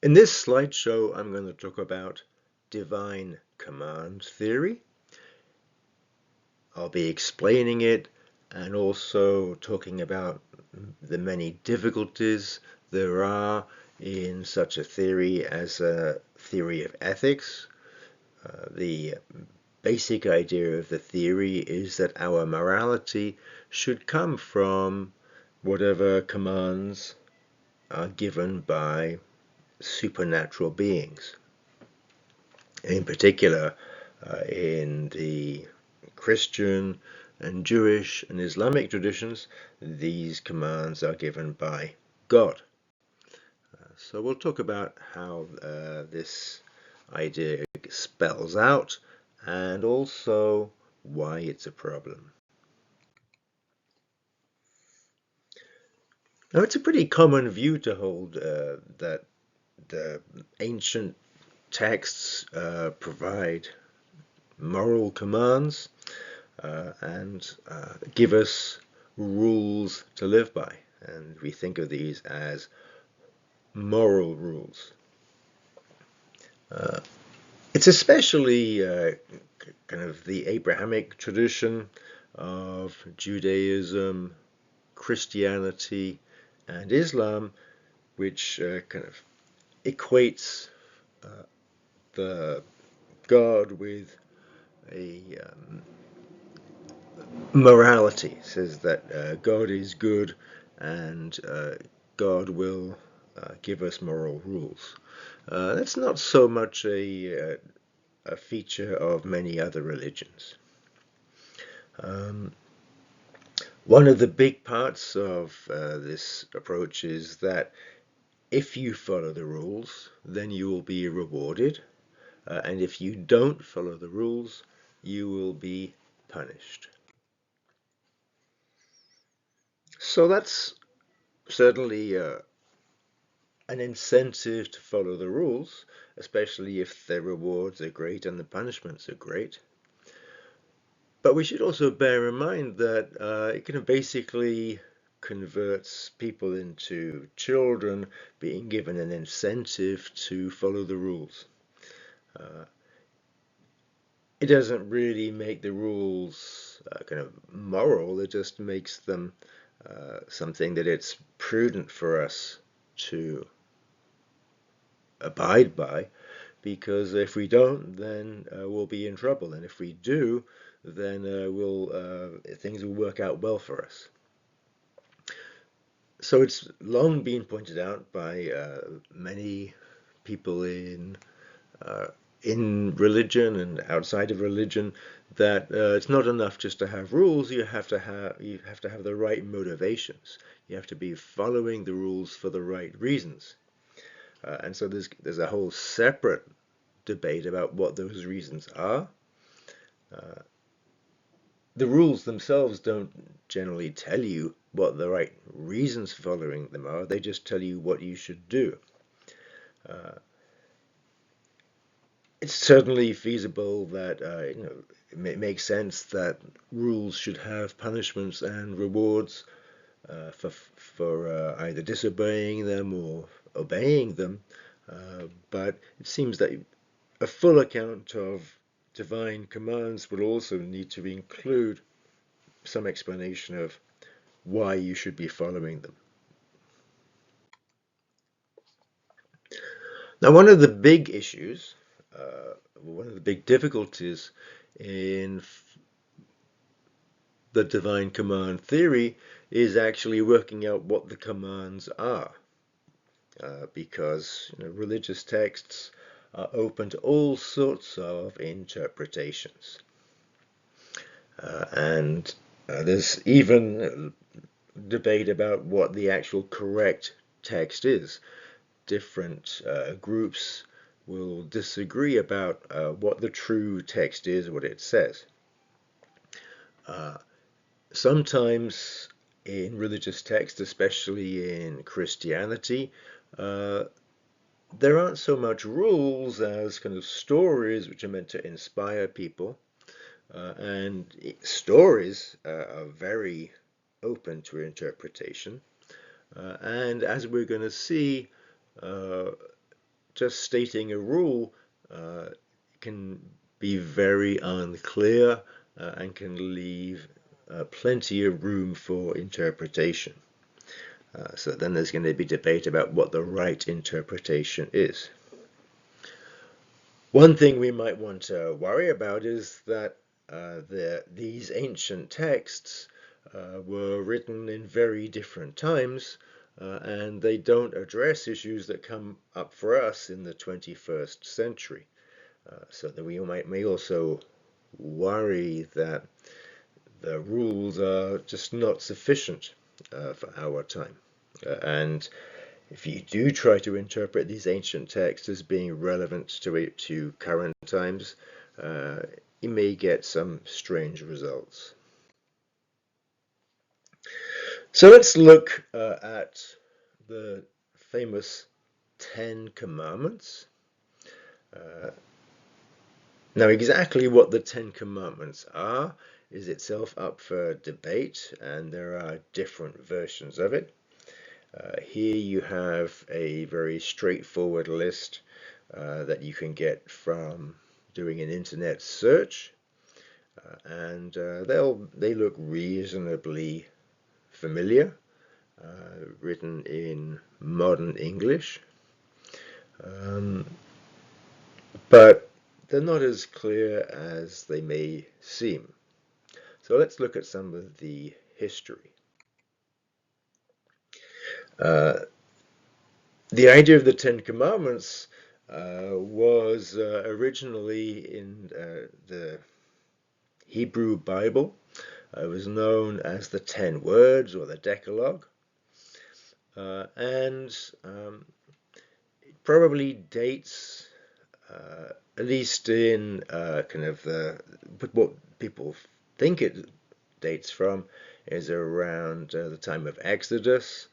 In this slideshow, I'm going to talk about divine command theory. I'll be explaining it and also talking about the many difficulties there are in such a theory as a theory of ethics. The basic idea of the theory is that our morality should come from whatever commands are given by supernatural beings. In particular, in the Christian and Jewish and Islamic traditions, these commands are given by God. So we'll talk about how this idea spells out and also why it's a problem. Now, it's a pretty common view to hold that the ancient texts provide moral commands and give us rules to live by. And we think of these as moral rules. It's especially kind of the Abrahamic tradition of Judaism, Christianity, and Islam, which kind of equates the God with a morality. It says that God is good and God will give us moral rules. That's not so much a feature of many other religions. One of the big parts of this approach is that if you follow the rules, then you will be rewarded, and if you don't follow the rules, you will be punished. So that's certainly an incentive to follow the rules, especially if the rewards are great and the punishments are great. But we should also bear in mind that it kind of basically converts people into children being given an incentive to follow the rules. It doesn't really make the rules kind of moral, it just makes them something that it's prudent for us to abide by, because if we don't, then we'll be in trouble, and if we do, then things will work out well for us. So it's long been pointed out by many people uh, in religion and outside of religion that it's not enough just to have rules. You have to have the right motivations. You have to be following the rules for the right reasons. And so there's a whole separate debate about what those reasons are. The rules themselves don't generally tell you what the right reasons for following them are. They just tell you what you should do. It's certainly feasible that it makes sense that rules should have punishments and rewards for either disobeying them or obeying them. But it seems that a full account of divine commands will also need to include some explanation of why you should be following them. Now, one of the big difficulties in the divine command theory is actually working out what the commands are, because religious texts are open to all sorts of interpretations. And there's even debate about what the actual correct text is. Different groups will disagree about what the true text is, what it says. Sometimes in religious texts, especially in Christianity, there aren't so much rules as kind of stories which are meant to inspire people. And stories are very open to interpretation. And as we're going to see, just stating a rule can be very unclear and can leave plenty of room for interpretation. So then there's going to be debate about what the right interpretation is. One thing we might want to worry about is that these ancient texts were written in very different times, and they don't address issues that come up for us in the 21st century. So that we may also worry that the rules are just not sufficient for our time. And if you do try to interpret these ancient texts as being relevant to current times, you may get some strange results. So let's look at the famous Ten Commandments. Now, exactly what the Ten Commandments are is itself up for debate, and there are different versions of it. Here you have a very straightforward list that you can get from doing an internet search, and they look reasonably familiar, written in modern English, but they're not as clear as they may seem. So let's look at some of the history. The idea of the Ten Commandments was originally in the Hebrew Bible. It was known as the Ten Words or the Decalogue, and it probably dates, at least in kind of what people think it dates from, is around the time of Exodus,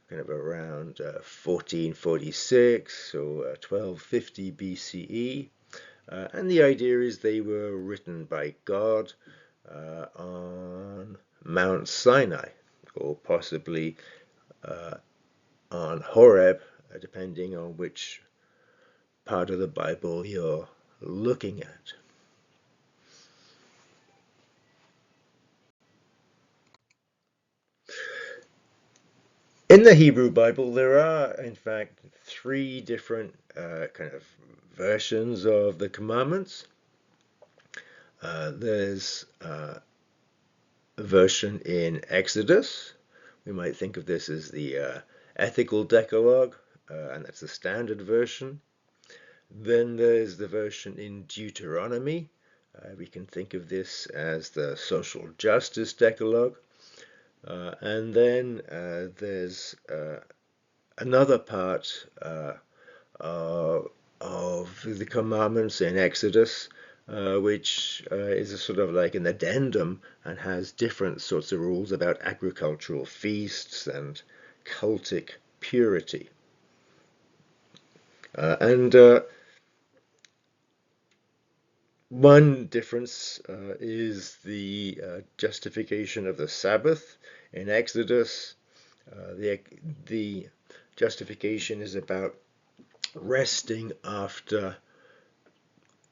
kind of around 1446 or 1250 BCE. And the idea is they were written by God on Mount Sinai, or possibly on Horeb, depending on which part of the Bible you're looking at. In the Hebrew Bible, there are, in fact, three different kind of versions of the commandments. There's a version in Exodus. We might think of this as the ethical decalogue, and that's the standard version. Then there's the version in Deuteronomy. We can think of this as the social justice decalogue. And then there's another part of the commandments in Exodus, which is a sort of like an addendum and has different sorts of rules about agricultural feasts and cultic purity. And one difference is the justification of the Sabbath. In Exodus, the justification is about resting after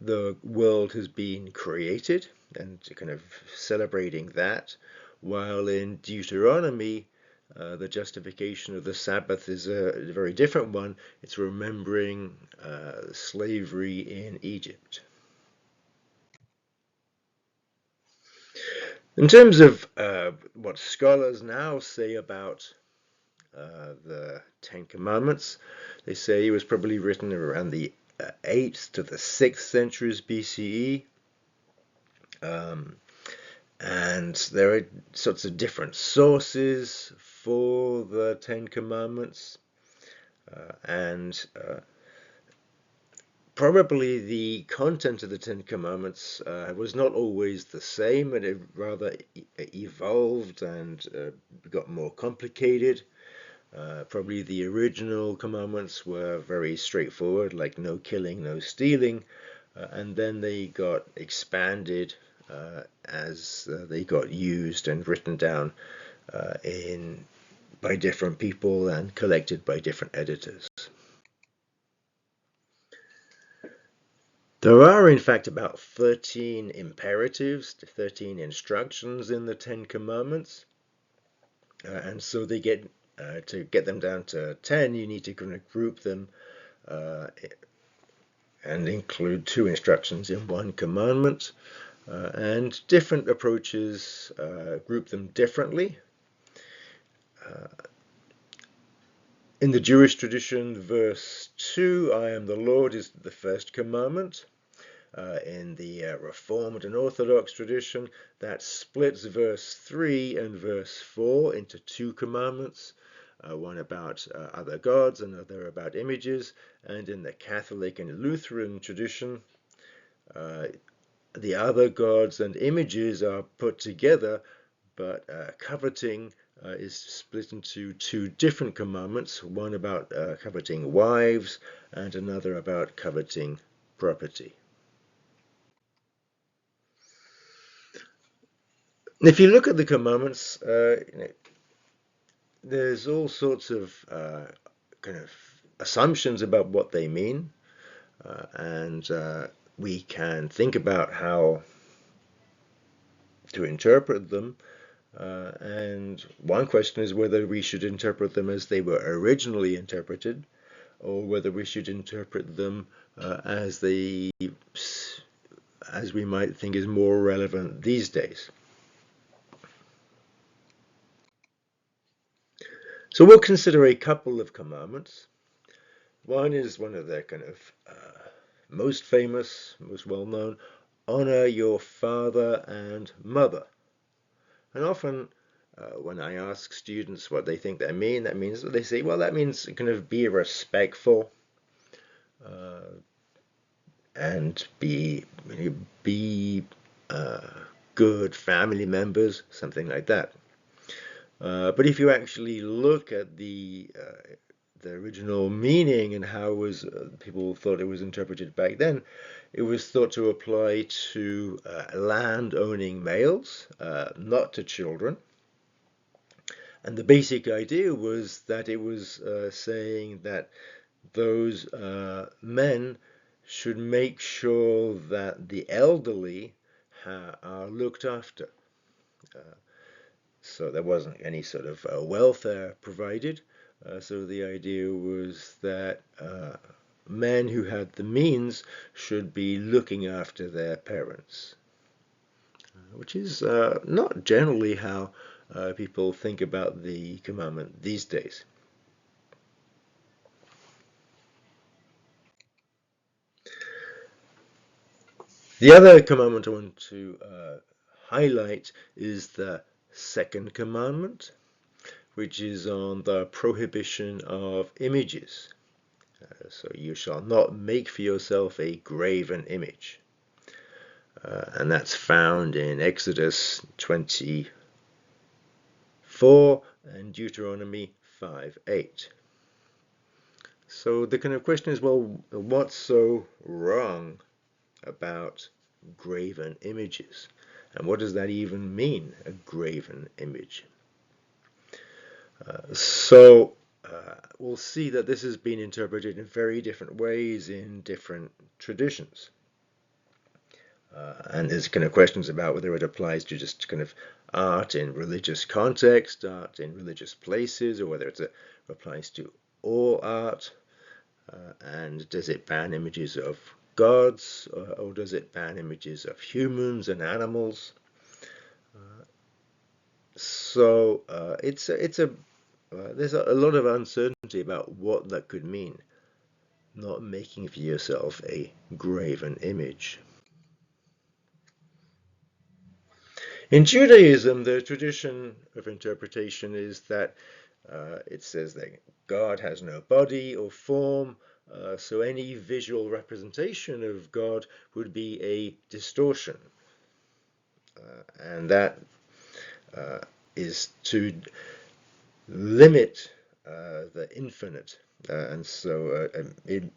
the world has been created and kind of celebrating that, while in Deuteronomy, the justification of the Sabbath is a very different one. It's remembering slavery in Egypt. In terms of what scholars now say about the Ten Commandments, they say it was probably written around the 8th to the 6th centuries BCE. And there are sorts of different sources for the Ten Commandments. And probably the content of the Ten Commandments was not always the same, and it rather evolved and got more complicated. Probably the original commandments were very straightforward, like no killing, no stealing, and then they got expanded as they got used and written down by different people and collected by different editors. There are, in fact, about 13 imperatives, 13 instructions in the Ten Commandments. And so they get to get them down to 10, you need to kind of group them and include 2 instructions in one commandment. And different approaches group them differently. In the Jewish tradition, verse 2, I am the Lord, is the first commandment. In the Reformed and Orthodox tradition, that splits verse 3 and verse 4 into 2 commandments, one about other gods, another about images. And in the Catholic and Lutheran tradition, the other gods and images are put together, but coveting is split into 2 different commandments, one about coveting wives and another about coveting property. If you look at the commandments, there's all sorts of kind of assumptions about what they mean, and we can think about how to interpret them. And one question is whether we should interpret them as they were originally interpreted, or whether we should interpret them as we might think is more relevant these days. So we'll consider a couple of commandments. One is one of the kind of most famous, most well-known, honor your father and mother. And often when I ask students what they think that mean, that means they say, well, that means kind of be respectful and be good family members, something like that. But if you actually look at the original meaning and how people thought it was interpreted back then, it was thought to apply to land-owning males, not to children. And the basic idea was that it was saying that those men should make sure that the elderly are looked after. So there wasn't any sort of welfare provided. So the idea was that men who had the means should be looking after their parents, which is not generally how people think about the commandment these days. The other commandment I want to highlight is the second commandment, which is on the prohibition of images. So you shall not make for yourself a graven image. And that's found in Exodus 24 and Deuteronomy 5:8. So the kind of question is, well, what's so wrong about graven images? And what does that even mean, a graven image? So we'll see that this has been interpreted in very different ways in different traditions. And there's kind of questions about whether it applies to just kind of art in religious context, art in religious places, or whether it applies to all art. And does it ban images of gods, or does it ban images of humans and animals? So there's a lot of uncertainty about what that could mean, not making for yourself a graven image. In Judaism, the tradition of interpretation is that it says that God has no body or form, so any visual representation of God would be a distortion. And that is to limit the infinite. And so it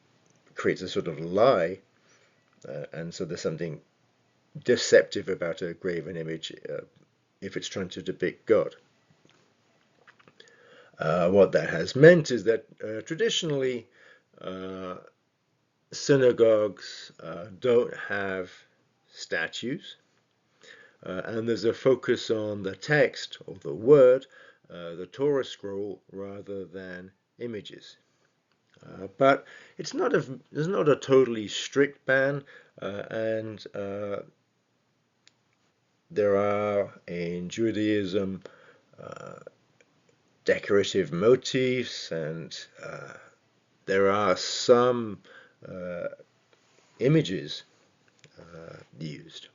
creates a sort of lie. And so there's something deceptive about a graven image if it's trying to depict God. What that has meant is that traditionally synagogues don't have statues, and there's a focus on the text or the word, the Torah scroll, rather than images. But it's not a totally strict ban, and there are in Judaism decorative motifs, and there are some images used,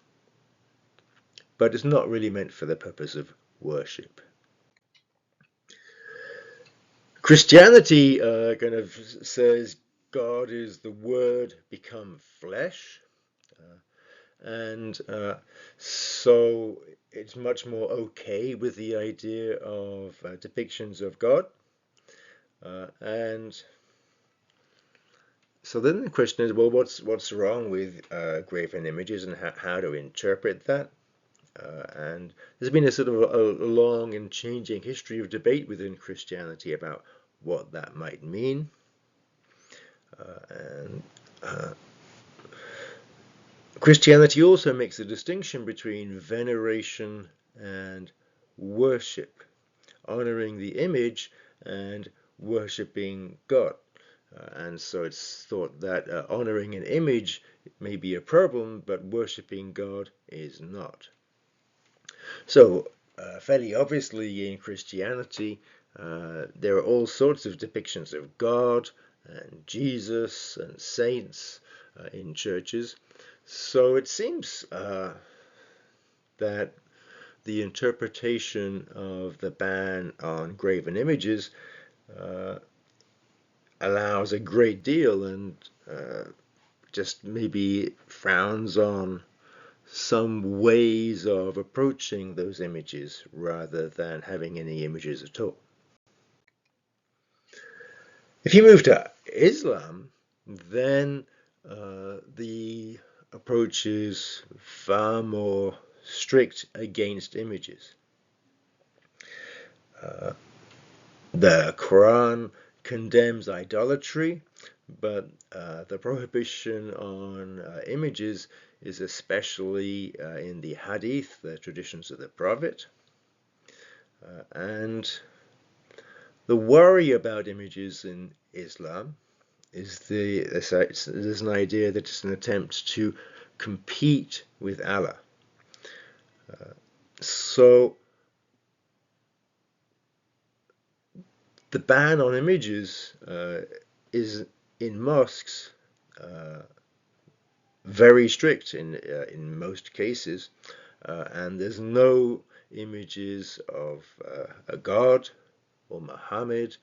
but it's not really meant for the purpose of worship. Christianity kind of says God is the Word become flesh, and so it's much more okay with the idea of depictions of God. And so then the question is, well, what's wrong with graven images, and how to interpret that? And there's been a sort of a long and changing history of debate within Christianity about what that might mean. And Christianity also makes a distinction between veneration and worship, honoring the image and worshipping God. And so it's thought that honoring an image may be a problem, but worshipping God is not. So, fairly obviously in Christianity, there are all sorts of depictions of God and Jesus and saints in churches. So it seems that the interpretation of the ban on graven images allows a great deal, and just maybe frowns on some ways of approaching those images rather than having any images at all. If you move to Islam, then the approach is far more strict against images. The Quran condemns idolatry, but the prohibition on images is especially in the Hadith, the traditions of the Prophet. And the worry about images in Islam is there's an idea that it's an attempt to compete with Allah. So the ban on images is in mosques very strict in most cases, and there's no images of a god or Muhammad,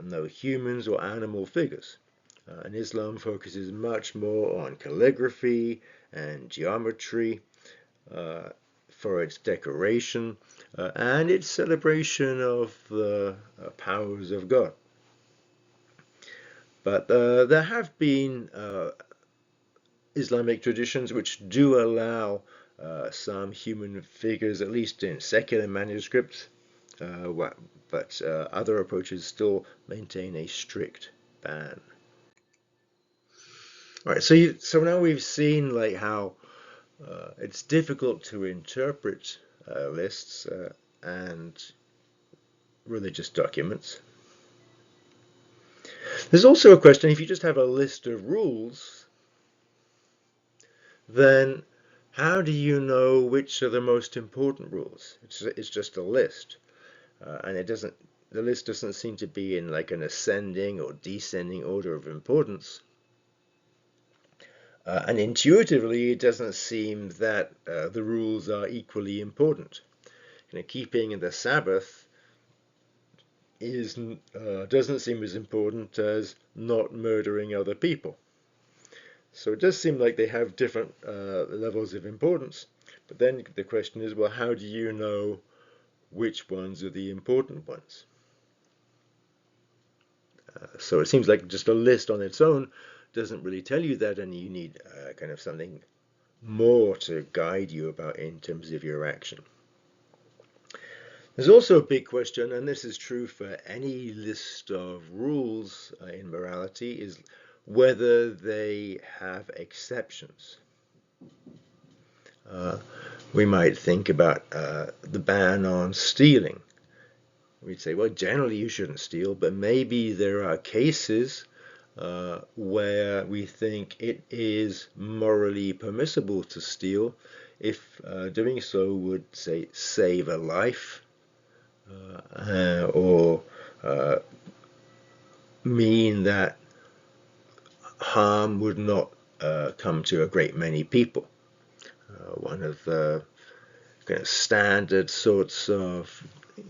no humans or animal figures. And Islam focuses much more on calligraphy and geometry for its decoration and its celebration of the powers of God. But there have been Islamic traditions which do allow some human figures, at least in secular manuscripts, but other approaches still maintain a strict ban. All right, so now we've seen like how it's difficult to interpret lists and religious documents. There's also a question: if you just have a list of rules, then how do you know which are the most important rules? It's just a list, and the list doesn't seem to be in like an ascending or descending order of importance. And intuitively, it doesn't seem that the rules are equally important. Keeping the Sabbath doesn't seem as important as not murdering other people. So it does seem like they have different levels of importance. But then the question is, well, how do you know which ones are the important ones? So it seems like just a list on its own doesn't really tell you that, and you need kind of something more to guide you about in terms of your action. There's also a big question, and this is true for any list of rules in morality, is whether they have exceptions. We might think about the ban on stealing. We'd say, well, generally you shouldn't steal, but maybe there are cases where we think it is morally permissible to steal if doing so would, say, save a life or mean that harm would not come to a great many people. One of the kind of standard sorts of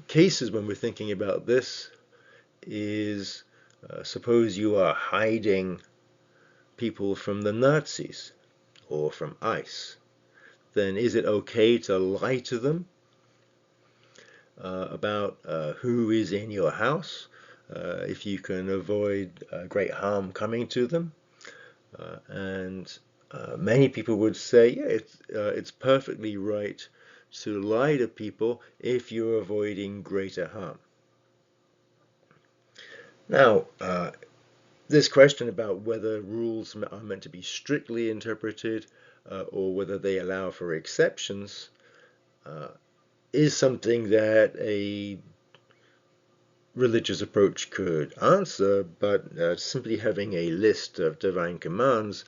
cases when we're thinking about this is suppose you are hiding people from the Nazis or from ICE. Then is it okay to lie to them about who is in your house if you can avoid great harm coming to them? And many people would say, yeah, it's perfectly right to lie to people if you're avoiding greater harm. Now, this question about whether rules are meant to be strictly interpreted or whether they allow for exceptions is something that a religious approach could answer, but simply having a list of divine commands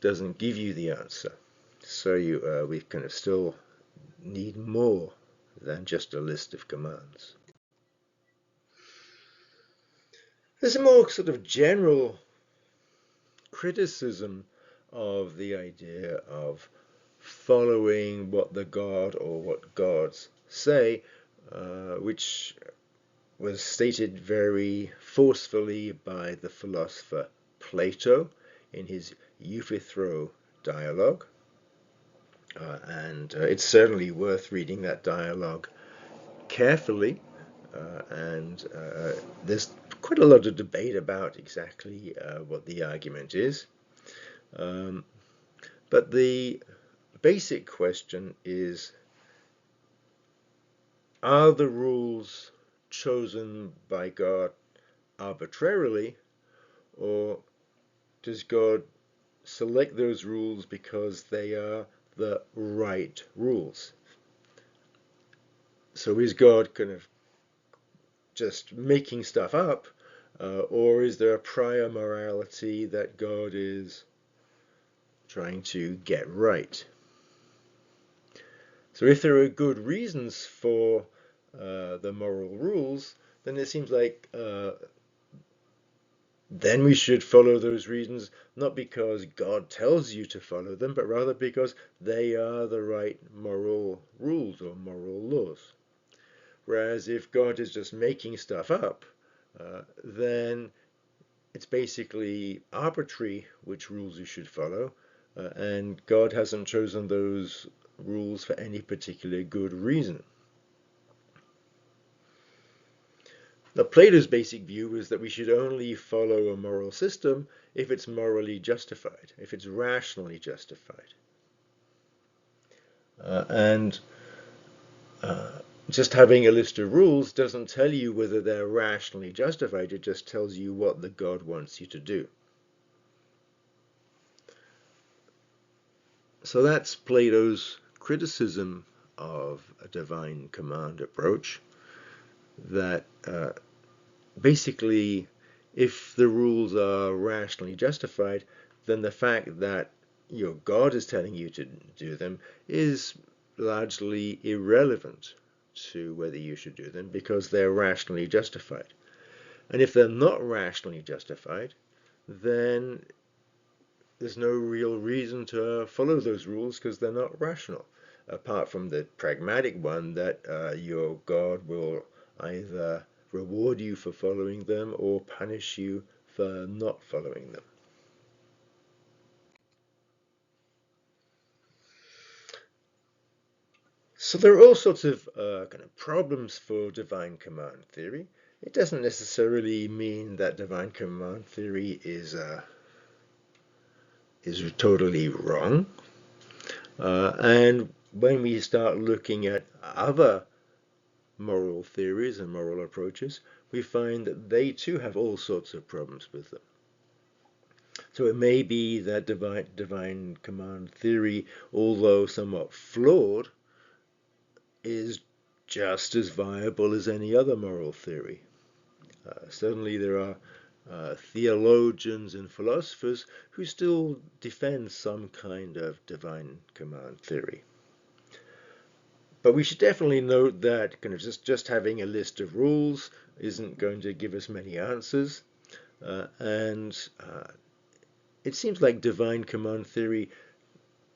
doesn't give you the answer. So we kind of still need more than just a list of commands. There's a more sort of general criticism of the idea of following what the God or what gods say, which was stated very forcefully by the philosopher Plato in his Euthyphro dialogue. And it's certainly worth reading that dialogue carefully. And there's quite a lot of debate about exactly what the argument is. But the basic question is, are the rules chosen by God arbitrarily, or does God select those rules because they are the right rules? So is God kind of just making stuff up, or is there a prior morality that God is trying to get right? So if there are good reasons for the moral rules, then it seems like then we should follow those reasons, not because God tells you to follow them, but rather because they are the right moral rules or moral laws. Whereas if God is just making stuff up, then it's basically arbitrary which rules you should follow, and God hasn't chosen those rules for any particular good reason. Now, Plato's basic view is that we should only follow a moral system if it's morally justified, if it's rationally justified. And just having a list of rules doesn't tell you whether they're rationally justified, it just tells you what the God wants you to do. So that's Plato's criticism of a divine command approach, that basically if the rules are rationally justified, then the fact that your God is telling you to do them is largely irrelevant to whether you should do them because they're rationally justified. And if they're not rationally justified, then there's no real reason to follow those rules because they're not rational, apart from the pragmatic one that your God will either reward you for following them or punish you for not following them. So there are all sorts of kind of problems for divine command theory. It doesn't necessarily mean that divine command theory is totally wrong. And when we start looking at other moral theories and moral approaches, we find that they too have all sorts of problems with them. So it may be that divine command theory, although somewhat flawed, is just as viable as any other moral theory. Certainly there are theologians and philosophers who still defend some kind of divine command theory. But we should definitely note that kind of just having a list of rules isn't going to give us many answers. And it seems like divine command theory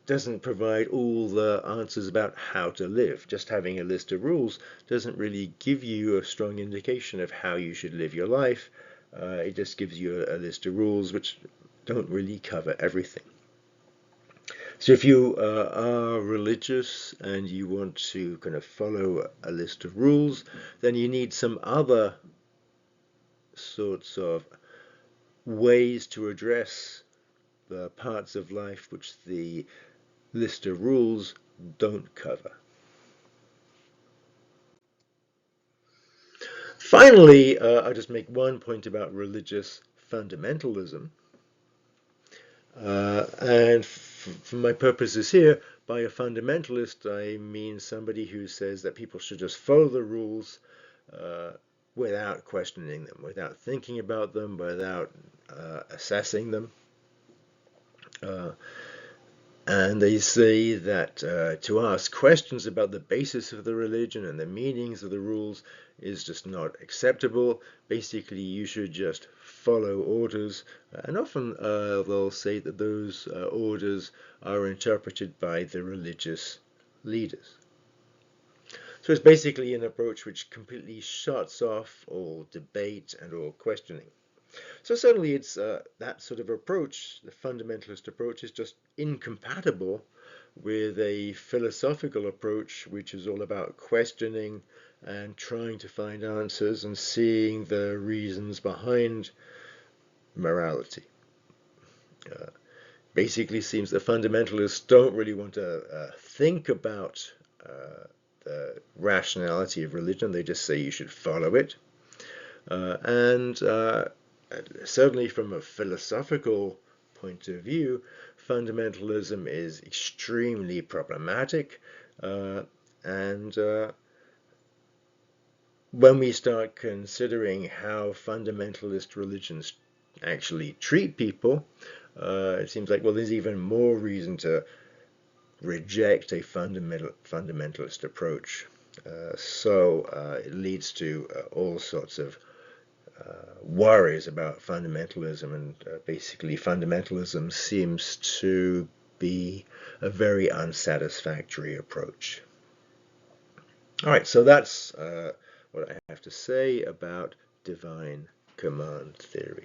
doesn't provide all the answers about how to live. Just having a list of rules doesn't really give you a strong indication of how you should live your life. It just gives you a list of rules which don't really cover everything. So if you are religious and you want to kind of follow a list of rules, then you need some other sorts of ways to address the parts of life which the list of rules don't cover. Finally, I'll just make one point about religious fundamentalism. And for my purposes here, by a fundamentalist, I mean somebody who says that people should just follow the rules without questioning them, without thinking about them, without assessing them. And they say that to ask questions about the basis of the religion and the meanings of the rules is just not acceptable. Basically, you should just follow orders, and often they'll say that those orders are interpreted by the religious leaders. So it's basically an approach which completely shuts off all debate and all questioning. So certainly it's that sort of approach, the fundamentalist approach, is just incompatible with a philosophical approach which is all about questioning and trying to find answers and seeing the reasons behind morality. Basically seems the fundamentalists don't really want to think about the rationality of religion. They just say you should follow it. And certainly from a philosophical point of view, fundamentalism is extremely problematic. And when we start considering how fundamentalist religions actually treat people, it seems like, well, there's even more reason to reject a fundamentalist approach. So it leads to all sorts of worries about fundamentalism, and basically fundamentalism seems to be a very unsatisfactory approach. All right, so that's what I have to say about divine command theory.